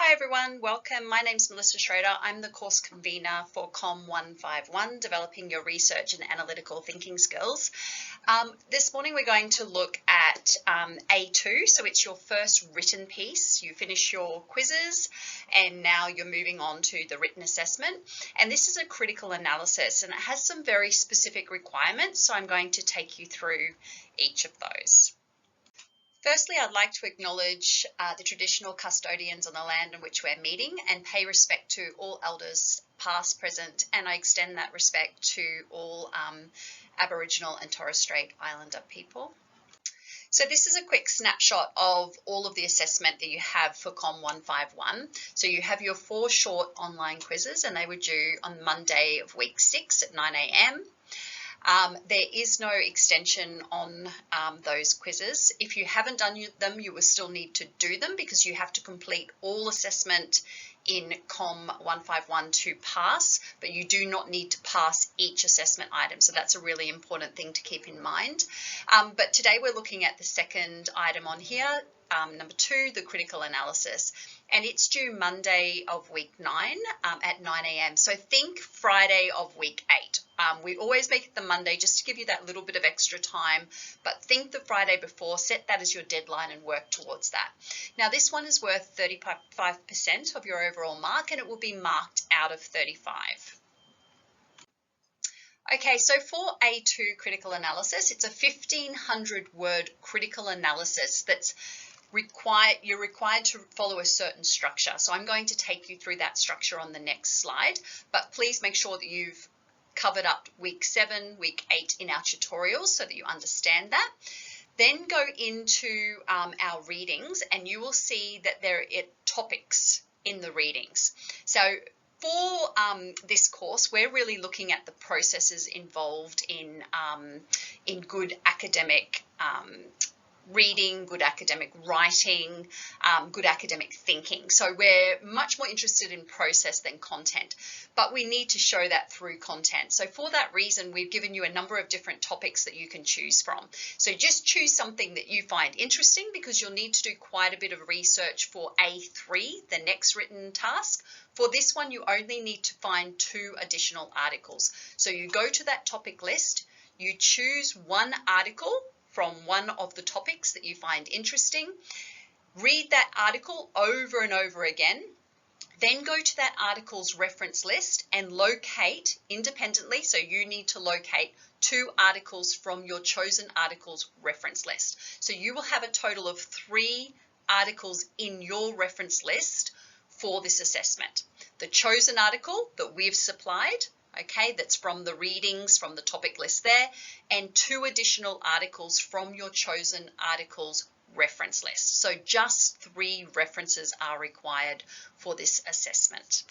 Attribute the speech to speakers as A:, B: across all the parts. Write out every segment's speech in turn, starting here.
A: Hi everyone, welcome. My name's Melissa Schroder. I'm the course convener for COM151, Developing Your Research and Analytical Thinking Skills. This morning we're going to look at A2, so it's your first written piece. You finish your quizzes and now you're moving on to the written assessment. And this is a critical analysis and it has some very specific requirements, so I'm going to take you through each of those. Firstly, I'd like to acknowledge the traditional custodians on the land in which we're meeting and pay respect to all elders past, present, and I extend that respect to all Aboriginal and Torres Strait Islander people. So this is a quick snapshot of all of the assessment that you have for COM151. So you have your 4 short online quizzes and they were due on Monday of week 6 at 9 a.m. There is no extension on those quizzes. If you haven't done them, you will still need to do them because you have to complete all assessment in COM151 to pass, but you do not need to pass each assessment item. So that's a really important thing to keep in mind. But today we're looking at the second item on here, number 2, the critical analysis. And it's due Monday of week 9 at 9 a.m. So think Friday of week 8. We always make it the Monday just to give you that little bit of extra time, but think the Friday before, set that as your deadline and work towards that. Now this one is worth 35% of your overall mark and it will be marked out of 35. Okay, so for A2 critical analysis, it's a 1,500 word critical analysis that's you're required to follow a certain structure. So I'm going to take you through that structure on the next slide, but please make sure that you've covered up week 7, week 8 in our tutorials so that you understand that. Then go into our readings and you will see that there are topics in the readings. So for this course, we're really looking at the processes involved in good academic reading, good academic writing, good academic thinking. So we're much more interested in process than content, but we need to show that through content. So for that reason, we've given you a number of different topics that you can choose from. So just choose something that you find interesting because you'll need to do quite a bit of research for A3, the next written task. For this one, you only need to find 2 additional articles. So you go to that topic list, you choose one article from one of the topics that you find interesting, read that article over and over again, then go to that article's reference list and locate independently, so you need to locate 2 articles from your chosen article's reference list. So you will have a total of 3 articles in your reference list for this assessment. The chosen article that we've supplied, okay, that's from the readings from the topic list there, and 2 additional articles from your chosen article's reference list. So just 3 references are required for this assessment.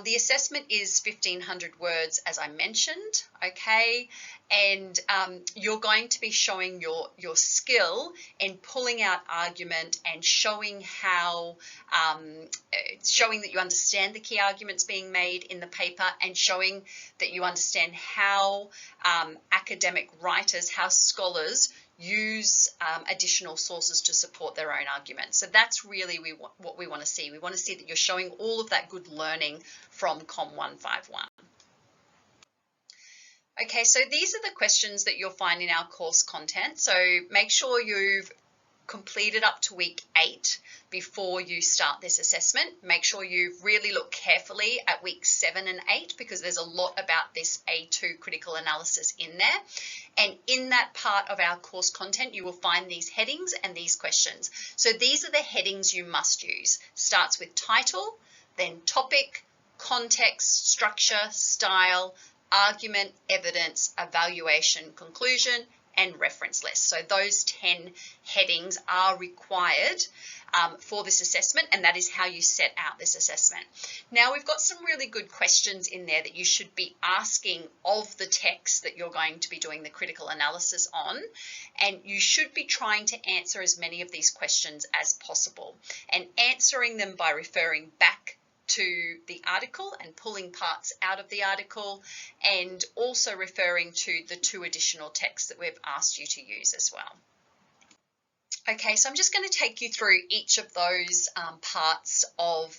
A: The assessment is 1,500 words, as I mentioned, okay, and you're going to be showing your skill in pulling out argument and showing how, showing that you understand the key arguments being made in the paper and showing that you understand how academic writers, how scholars use additional sources to support their own arguments. So that's really what we want to see. We want to see that you're showing all of that good learning from COM151. Okay, so these are the questions that you'll find in our course content. So make sure you've completed up to week 8 before you start this assessment. Make sure you really look carefully at week 7 and 8 because there's a lot about this A2 critical analysis in there. And in that part of our course content, you will find these headings and these questions. So these are the headings you must use. Starts with title, then topic, context, structure, style, argument, evidence, evaluation, conclusion, and reference list. So those 10 headings are required for this assessment, and that is how you set out this assessment. Now we've got some really good questions in there that you should be asking of the text that you're going to be doing the critical analysis on, and you should be trying to answer as many of these questions as possible and answering them by referring back to the article and pulling parts out of the article, and also referring to the 2 additional texts that we've asked you to use as well. Okay, so I'm just going to take you through each of those parts of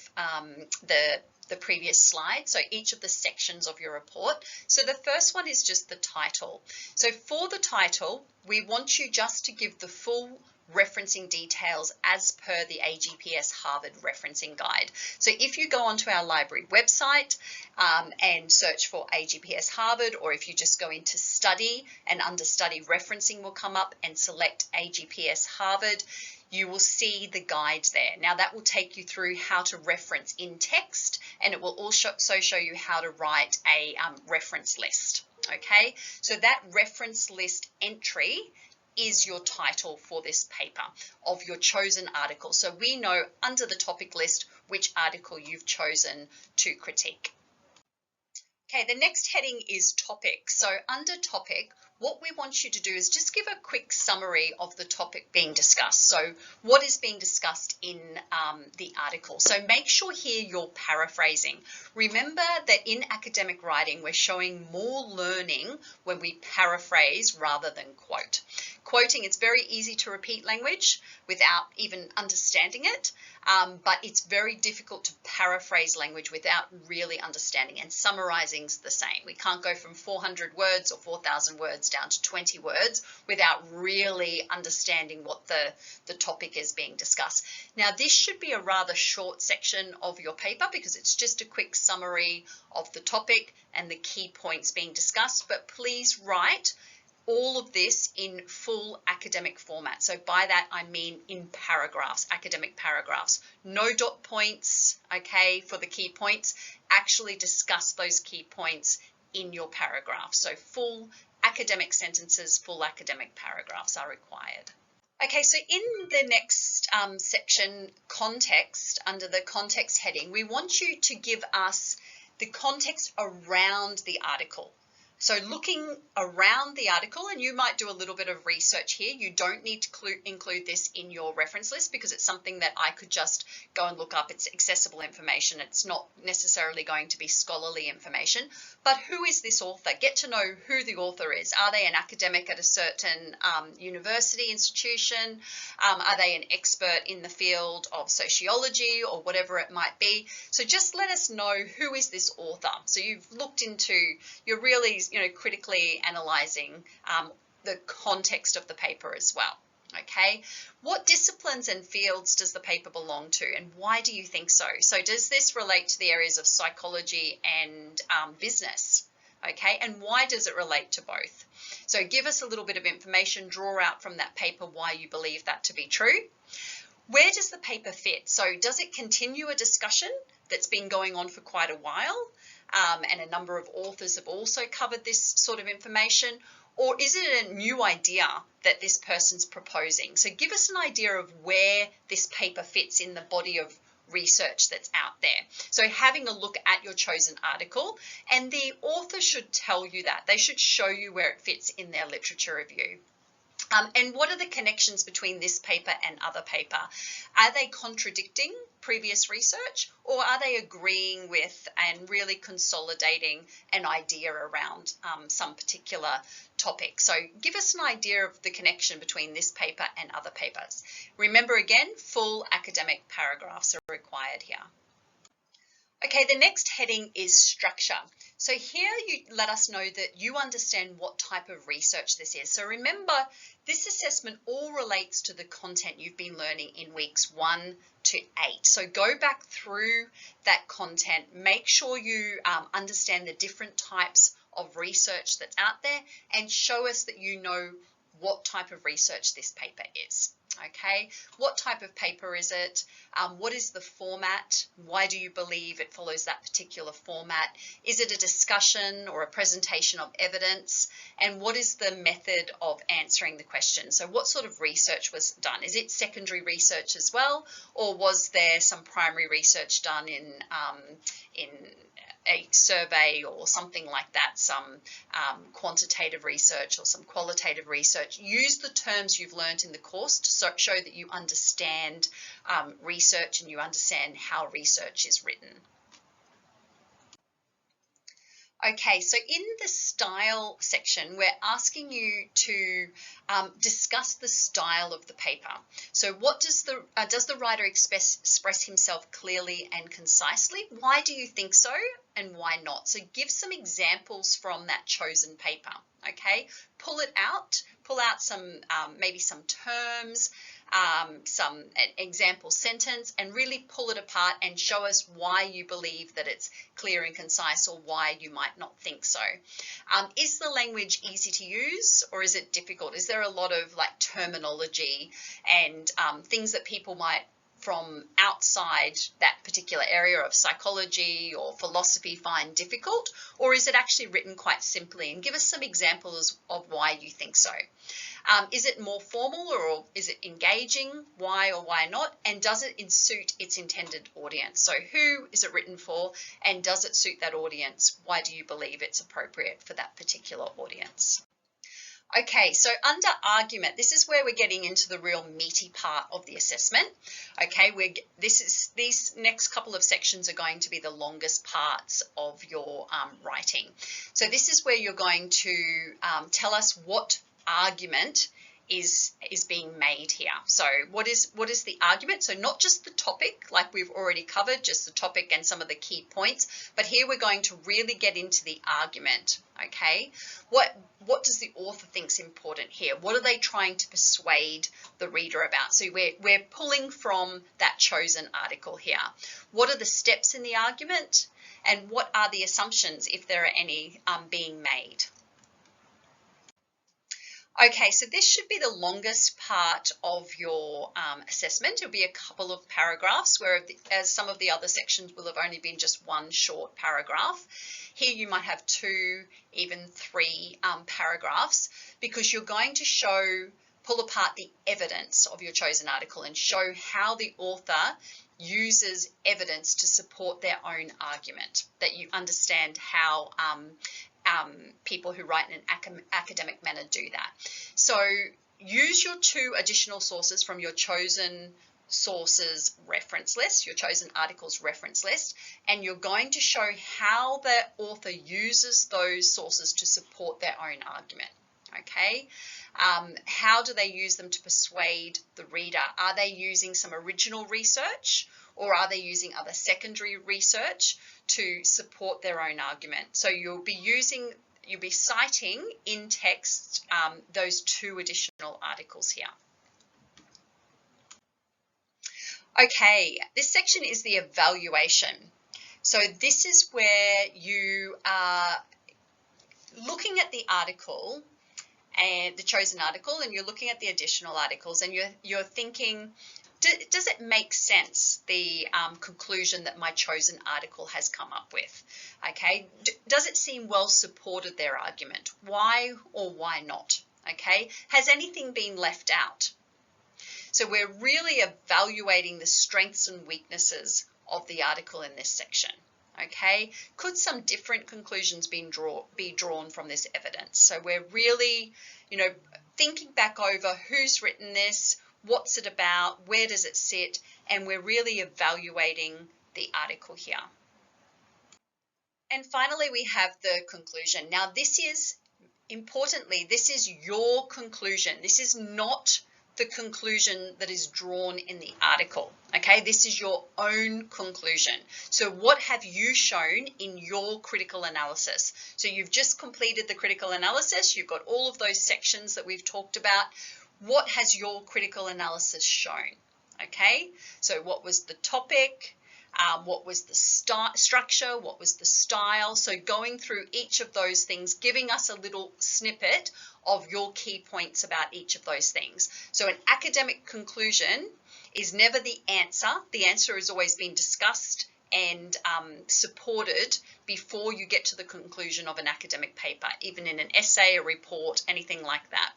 A: the previous slide, so each of the sections of your report. So the first one is just the title. So for the title, we want you just to give the full referencing details as per the AGPS Harvard Referencing Guide. So if you go onto our library website and search for AGPS Harvard, or if you just go into study and under study referencing will come up and select AGPS Harvard, you will see the guide there. Now that will take you through how to reference in text, and it will also show you how to write a reference list. Okay, so that reference list entry is your title for this paper of your chosen article. So we know under the topic list which article you've chosen to critique. Okay, the next heading is topic. So under topic, what we want you to do is just give a quick summary of the topic being discussed. So what is being discussed in the article. So make sure here you're paraphrasing. Remember that in academic writing, we're showing more learning when we paraphrase rather than quote. Quoting, it's very easy to repeat language without even understanding it, but it's very difficult to paraphrase language without really understanding, and summarizing is the same. We can't go from 400 words or 4,000 words down to 20 words without really understanding what the topic is being discussed. Now, this should be a rather short section of your paper because it's just a quick summary of the topic and the key points being discussed, but please write all of this in full academic format. So by that, I mean in paragraphs, academic paragraphs. No dot points, okay, for the key points. Actually discuss those key points in your paragraph. So full academic sentences, full academic paragraphs are required. Okay, so in the next section, context, under the context heading, we want you to give us the context around the article. So looking around the article, and you might do a little bit of research here. You don't need to include this in your reference list because it's something that I could just go and look up. It's accessible information. It's not necessarily going to be scholarly information. But who is this author? Get to know who the author is. Are they an academic at a certain university institution? Are they an expert in the field of sociology or whatever it might be? So just let us know who is this author. So you've looked into, you're really critically analysing the context of the paper as well. Okay, what disciplines and fields does the paper belong to, and why do you think so? So does this relate to the areas of psychology and business? Okay, and why does it relate to both? So give us a little bit of information, draw out from that paper why you believe that to be true. Where does the paper fit? So does it continue a discussion that's been going on for quite a while? And a number of authors have also covered this sort of information, or is it a new idea that this person's proposing? So give us an idea of where this paper fits in the body of research that's out there. So having a look at your chosen article, and the author should tell you that. They should show you where it fits in their literature review. And what are the connections between this paper and other paper? Are they contradicting previous research, or are they agreeing with and really consolidating an idea around some particular topic? So give us an idea of the connection between this paper and other papers. Remember again, full academic paragraphs are required here. Okay, the next heading is structure. So here you let us know that you understand what type of research this is. So remember, this assessment all relates to the content you've been learning in weeks 1 to 8. So go back through that content, make sure you understand the different types of research that's out there, and show us that you know what type of research this paper is. Okay, what type of paper is it? What is the format? Why do you believe it follows that particular format? Is it a discussion or a presentation of evidence? And what is the method of answering the question? So what sort of research was done? Is it secondary research as well, or was there some primary research done in a survey or something like that, some quantitative research or some qualitative research? Use the terms you've learned in the course to show that you understand research and you understand how research is written. Okay, so in the style section, we're asking you to discuss the style of the paper. So what does the writer express himself clearly and concisely? Why do you think so and why not? So give some examples from that chosen paper, okay? Pull out some, maybe some terms, some example sentence, and really pull it apart and show us why you believe that it's clear and concise or why you might not think so. Is the language easy to use or is it difficult? Is there a lot of like terminology and things that people might from outside that particular area of psychology or philosophy find difficult, or is it actually written quite simply? And give us some examples of why you think so. Is it more formal or is it engaging? Why or why not? And does it suit its intended audience? So who is it written for and does it suit that audience? Why do you believe it's appropriate for that particular audience? Okay, so under argument, this is where we're getting into the real meaty part of the assessment. Okay, these next couple of sections are going to be the longest parts of your writing. So this is where you're going to tell us what argument is being made here. So what is the argument? So not just the topic, like we've already covered, just the topic and some of the key points, but here we're going to really get into the argument, okay? What does the author think's important here? What are they trying to persuade the reader about? So we're pulling from that chosen article here. What are the steps in the argument? And what are the assumptions, if there are any, being made? Okay, so this should be the longest part of your assessment. It'll be a couple of paragraphs, whereas some of the other sections will have only been just one short paragraph. Here you might have 2, even 3 paragraphs, because you're going to pull apart the evidence of your chosen article and show how the author uses evidence to support their own argument, that you understand how people who write in an academic manner do that. So use your 2 additional sources from your chosen sources reference list, your chosen articles reference list, and you're going to show how the author uses those sources to support their own argument. Okay, how do they use them to persuade the reader? Are they using some original research or are they using other secondary research to support their own argument? So you'll be citing in text those 2 additional articles here. Okay, this section is the evaluation. So this is where you are looking at the article and the chosen article, and you're looking at the additional articles, and you're thinking, does it make sense, the conclusion that my chosen article has come up with? Okay, does it seem well supported, their argument? Why or why not? Okay, has anything been left out? So we're really evaluating the strengths and weaknesses of the article in this section. Okay, could some different conclusions be drawn from this evidence? So we're really, thinking back over who's written this, what's it about, where does it sit, and we're really evaluating the article here. And finally, we have the conclusion. Now, importantly, this is your conclusion. This is not the conclusion that is drawn in the article, okay? This is your own conclusion. So what have you shown in your critical analysis? So you've just completed the critical analysis. You've got all of those sections that we've talked about. What has your critical analysis shown, okay? So what was the topic? What was the structure? What was the style? So going through each of those things, giving us a little snippet of your key points about each of those things. So an academic conclusion is never the answer. The answer has always been discussed and supported before you get to the conclusion of an academic paper, even in an essay, a report, anything like that.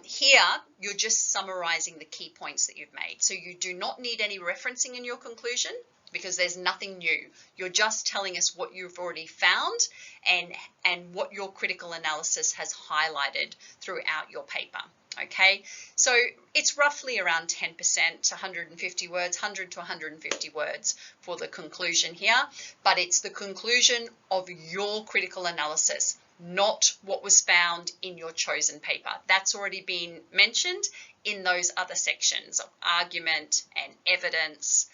A: Here, you're just summarizing the key points that you've made. So you do not need any referencing in your conclusion because there's nothing new. You're just telling us what you've already found and what your critical analysis has highlighted throughout your paper. Okay, so it's roughly around 10% to 150 words, 100 to 150 words for the conclusion here, but it's the conclusion of your critical analysis, not what was found in your chosen paper. That's already been mentioned in those other sections of argument and evidence,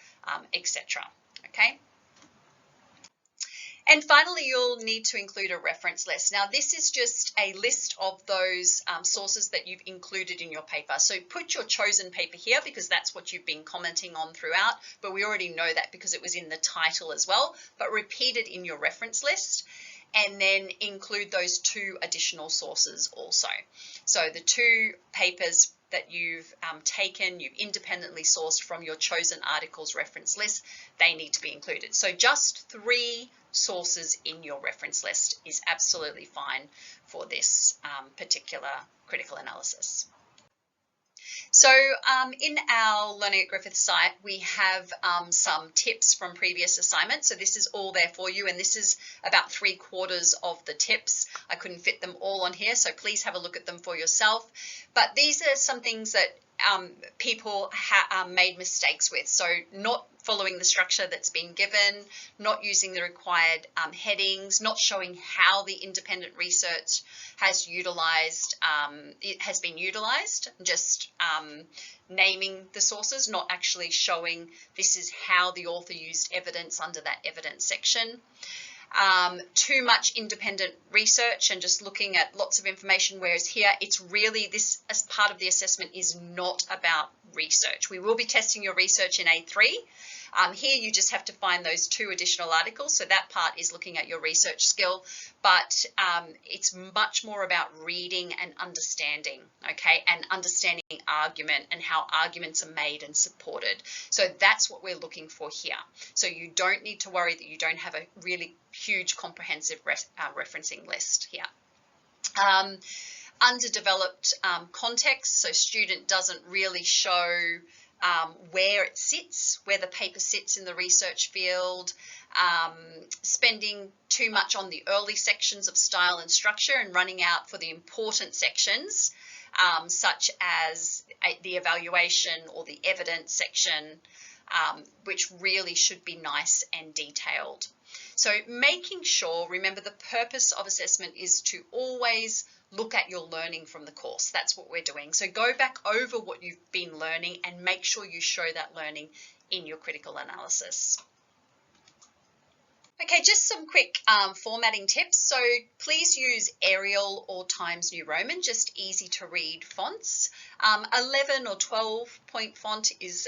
A: etc. Okay. And finally, you'll need to include a reference list. Now, this is just a list of those sources that you've included in your paper. So put your chosen paper here because that's what you've been commenting on throughout, but we already know that because it was in the title as well, but repeat it in your reference list and then include those 2 additional sources also. So the 2 papers that you've taken, you've independently sourced from your chosen articles reference list, they need to be included. So just 3 sources in your reference list is absolutely fine for this particular critical analysis. So in our Learning at Griffith site, we have some tips from previous assignments. So this is all there for you, and this is about 3/4 of the tips. I couldn't fit them all on here, so please have a look at them for yourself. But these are some things that people made mistakes with. So not following the structure that's been given, not using the required headings, not showing how the independent research has been utilized, just naming the sources, not actually showing this is how the author used evidence under that evidence section. Too much independent research and just looking at lots of information, whereas here it's really, this as part of the assessment is not about research. We will be testing your research in A3. Here you just have to find those 2 additional articles, so that part is looking at your research skill, but it's much more about reading and understanding, okay, and understanding argument and how arguments are made and supported. So that's what we're looking for here. So you don't need to worry that you don't have a really huge comprehensive referencing list here. Underdeveloped context, so student doesn't really show where it sits, where the paper sits in the research field, spending too much on the early sections of style and structure and running out for the important sections, such as the evaluation or the evidence section, which really should be nice and detailed. So making sure, remember the purpose of assessment is to always look at your learning from the course. That's what we're doing. So go back over what you've been learning and make sure you show that learning in your critical analysis. Okay, just some quick formatting tips. So please use Arial or Times New Roman, just easy to read fonts. 11 or 12 point font is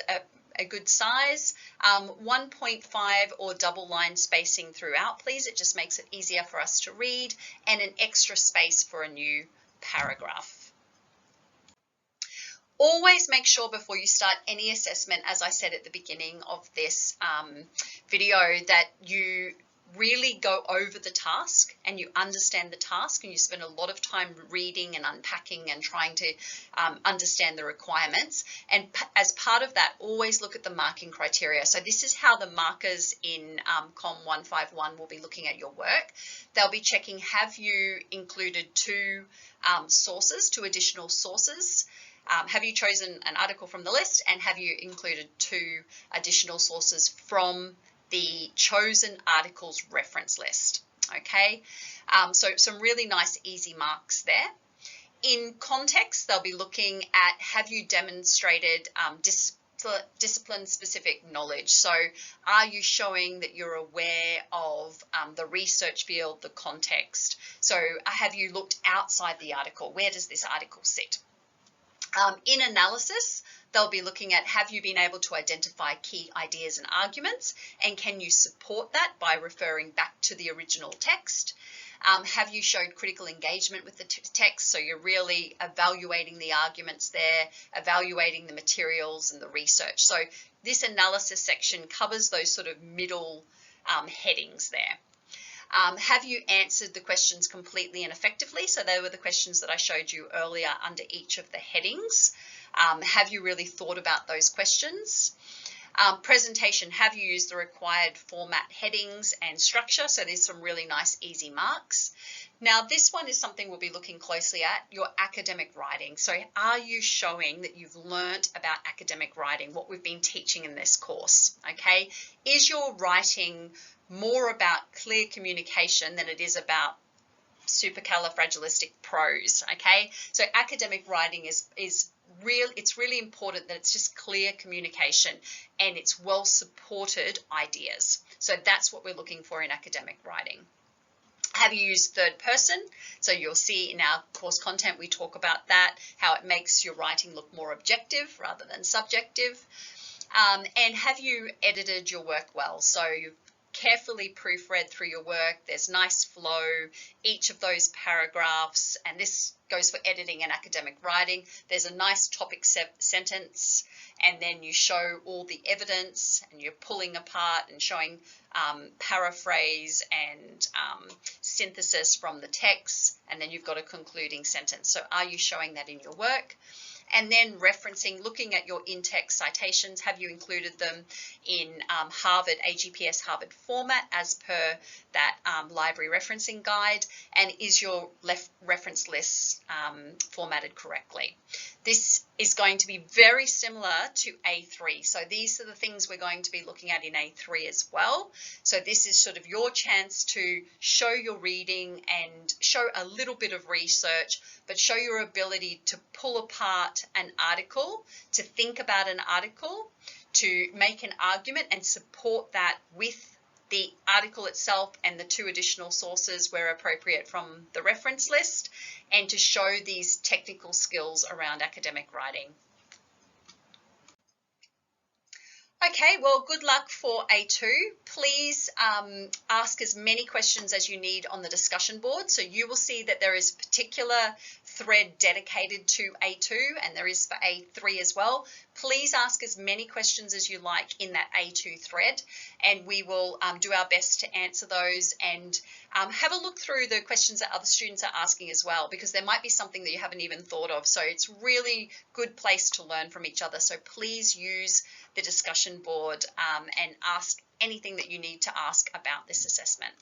A: a good size. 1.5 or double line spacing throughout, please. It just makes it easier for us to read, and an extra space for a new paragraph. Always make sure before you start any assessment, as I said at the beginning of this video, that you really go over the task and you understand the task, and you spend a lot of time reading and unpacking and trying to understand the requirements. And as part of that, always look at the marking criteria. So this is how the markers in COM151 will be looking at your work. They'll be checking, have you included 2 sources, 2 additional sources? Have you chosen an article from the list, and have you included 2 additional sources from the chosen articles reference list? Okay, so some really nice easy marks there. In context, they'll be looking at, have you demonstrated discipline-specific knowledge? So are you showing that you're aware of the research field, the context? So have you looked outside the article? Where does this article sit? In analysis, they'll be looking at, have you been able to identify key ideas and arguments, and can you support that by referring back to the original text? Have you showed critical engagement with the text? So you're really evaluating the arguments there, evaluating the materials and the research. So this analysis section covers those sort of middle headings there. Have you answered the questions completely and effectively? So they were the questions that I showed you earlier under each of the headings. Have you really thought about those questions? Presentation, have you used the required format, headings and structure? So there's some really nice easy marks. Now, this one is something we'll be looking closely at, your academic writing. So are you showing that you've learnt about academic writing, what we've been teaching in this course, okay? Is your writing more about clear communication than it is about supercalifragilistic prose, okay? So academic writing is real. It's really important that it's just clear communication and it's well supported ideas. So that's what we're looking for in academic writing. Have you used third person? So you'll see in our course content we talk about that, how it makes your writing look more objective rather than subjective. And have you edited your work well? So you've carefully proofread through your work. There's nice flow, each of those paragraphs, and this goes for editing and academic writing. There's a nice topic sentence, and then you show all the evidence, and you're pulling apart and showing paraphrase and synthesis from the text, and then you've got a concluding sentence. So are you showing that in your work? And then referencing, looking at your in-text citations, have you included them in Harvard, AGPS Harvard format as per that library referencing guide? And is your reference list formatted correctly? This is going to be very similar to A3. So these are the things we're going to be looking at in A3 as well. So this is sort of your chance to show your reading and show a little bit of research, but show your ability to pull apart an article, to think about an article, to make an argument and support that with the article itself and the 2 additional sources where appropriate from the reference list, and to show these technical skills around academic writing. Okay, well, good luck for A2. Please ask as many questions as you need on the discussion board. So you will see that there is a particular thread dedicated to A2, and there is for A3 as well. Please ask as many questions as you like in that A2 thread, and we will do our best to answer those, and have a look through the questions that other students are asking as well, because there might be something that you haven't even thought of. So it's really good place to learn from each other. So please use the discussion board and ask anything that you need to ask about this assessment.